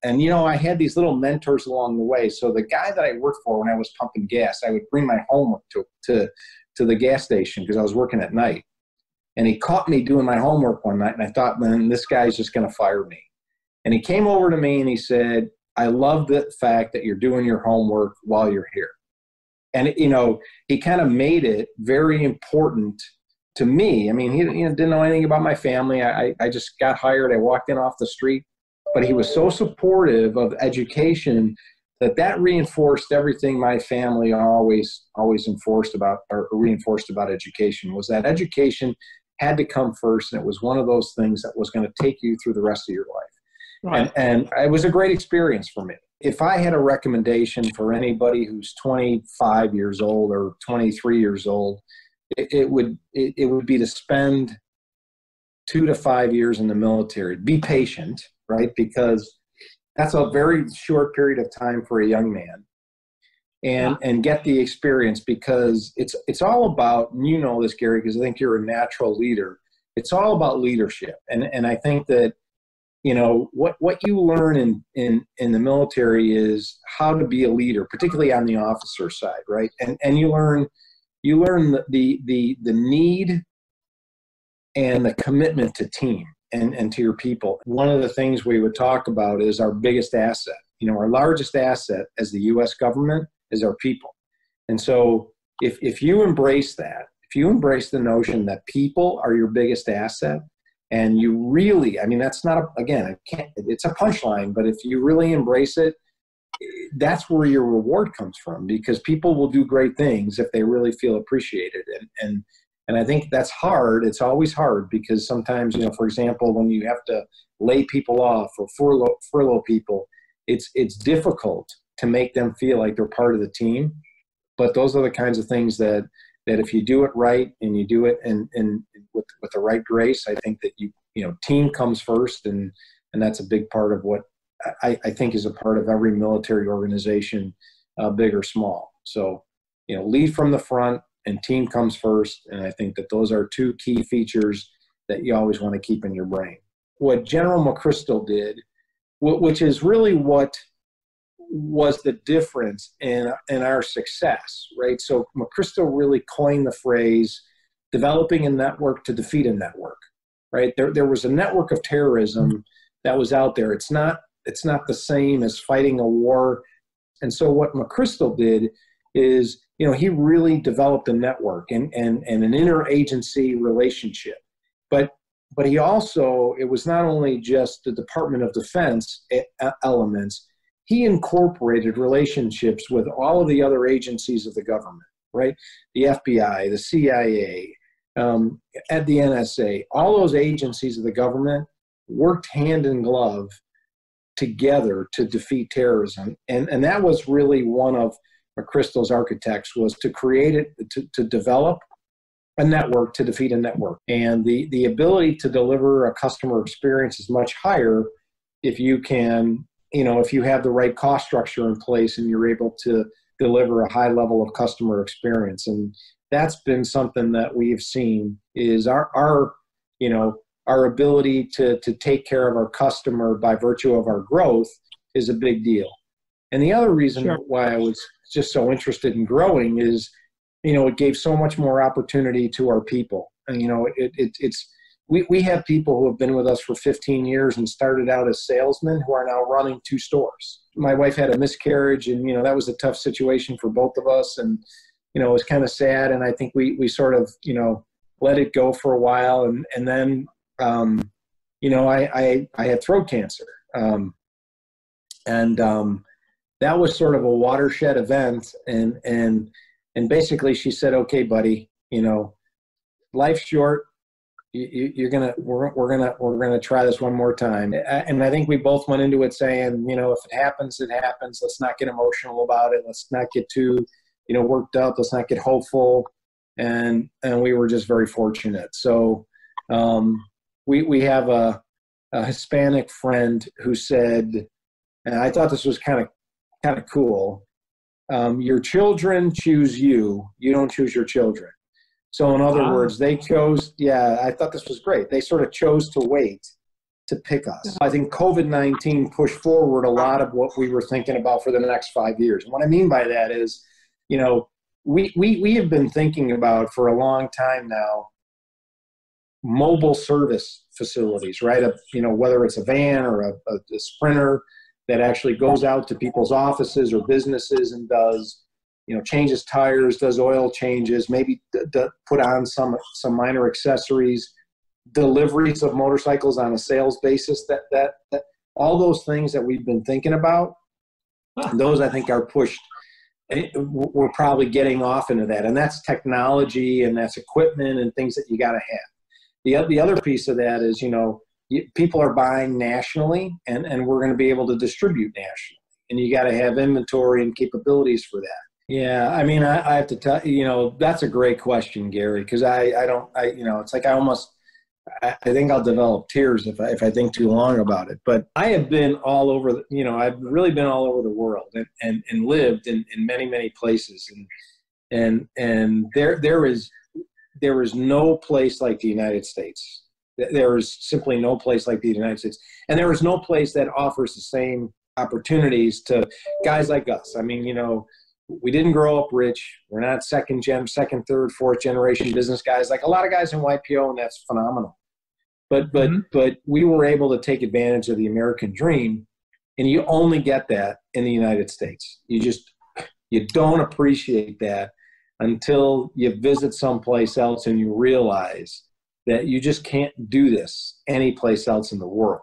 And, I had these little mentors along the way. So the guy that I worked for when I was pumping gas, I would bring my homework to the gas station because I was working at night. And he caught me doing my homework one night, and I thought, man, this guy's just going to fire me. And he came over to me and he said, I love the fact that you're doing your homework while you're here. And, he kind of made it very important to me. I mean, he didn't know anything about my family. I just got hired. I walked in off the street. But he was so supportive of education that reinforced everything my family always reinforced about education, was that education had to come first. And it was one of those things that was going to take you through the rest of your life. Right. And it was a great experience for me. If I had a recommendation for anybody who's 25 years old or 23 years old, it would be to spend 2 to 5 years in the military. Be patient, right? Because that's a very short period of time for a young man. And get the experience, because it's all about, and you know this, Gary, because I think you're a natural leader. It's all about leadership. And I think that, what you learn in the military is how to be a leader, particularly on the officer side, right? And you learn the need and the commitment to team and to your people. One of the things we would talk about is our biggest asset. Our largest asset as the U.S. government is our people. And so if you embrace that, if you embrace the notion that people are your biggest asset, and you really, that's not, it's a punchline, but if you really embrace it, that's where your reward comes from, because people will do great things if they really feel appreciated. And I think that's hard. It's always hard, because sometimes, for example, when you have to lay people off or furlough people, it's difficult to make them feel like they're part of the team. But those are the kinds of things that if you do it right and you do it and with the right grace, I think that team comes first, and that's a big part of what I think is a part of every military organization, big or small. So, lead from the front and team comes first. And I think that those are two key features that you always want to keep in your brain. What General McChrystal did, which is really what was the difference in our success, right? So McChrystal really coined the phrase, developing a network to defeat a network, right? There was a network of terrorism that was out there. It's not the same as fighting a war. And so what McChrystal did is, he really developed a network and an interagency relationship. But he also, it was not only just the Department of Defense elements, he incorporated relationships with all of the other agencies of the government, right? The FBI, the CIA, at the NSA, all those agencies of the government worked hand in glove together to defeat terrorism. And that was really one of McChrystal's architects, was to create it, to develop a network to defeat a network. And the ability to deliver a customer experience is much higher if you can, if you have the right cost structure in place and you're able to deliver a high level of customer experience. And that's been something that we've seen is our ability to take care of our customer by virtue of our growth is a big deal. And the other reason why I was just so interested in growing is, it gave so much more opportunity to our people. And, we have people who have been with us for 15 years and started out as salesmen who are now running 2 stores. My wife had a miscarriage, and, that was a tough situation for both of us. And, it was kind of sad. And I think we sort of, let it go for a while. And then, I had throat cancer. That was sort of a watershed event. And basically she said, okay, buddy, life's short. We're gonna try this one more time. And I think we both went into it saying, if it happens, it happens. Let's not get emotional about it. Let's not get too, worked up. Let's not get hopeful. And we were just very fortunate. So we have a Hispanic friend who said, and I thought this was kind of cool. Your children choose you. You don't choose your children. So in other words, they chose, I thought this was great. They sort of chose to wait to pick us. I think COVID-19 pushed forward a lot of what we were thinking about for the next 5 years. And what I mean by that is, you know, we have been thinking about for a long time now, mobile service facilities, right? You know, whether it's a van or a sprinter that actually goes out to people's offices or businesses and does, you know, changes tires, does oil changes, maybe put on some minor accessories, deliveries of motorcycles on a sales basis, that all those things that we've been thinking about, those I think are pushed. We're probably getting off into that, and that's technology and that's equipment and things that you got to have. The other piece of that is, you know, people are buying nationally, and we're going to be able to distribute nationally, and you got to have inventory and capabilities for that. Yeah, I mean, I have to tell you, know, that's a great question, Gary, because I you know, it's like I think I'll develop tears if I think too long about it. But I have been all over, you know, I've really been all over the world and lived in many, many places. And there is no place like the United States. There is simply no place like the United States. And there is no place that offers the same opportunities to guys like us. I mean, you know, we didn't grow up rich. We're not second, third, fourth generation business guys like a lot of guys in YPO, and that's phenomenal. But we were able to take advantage of the American dream, and you only get that in the United States. You don't appreciate that until you visit someplace else and you realize that you just can't do this anyplace else in the world.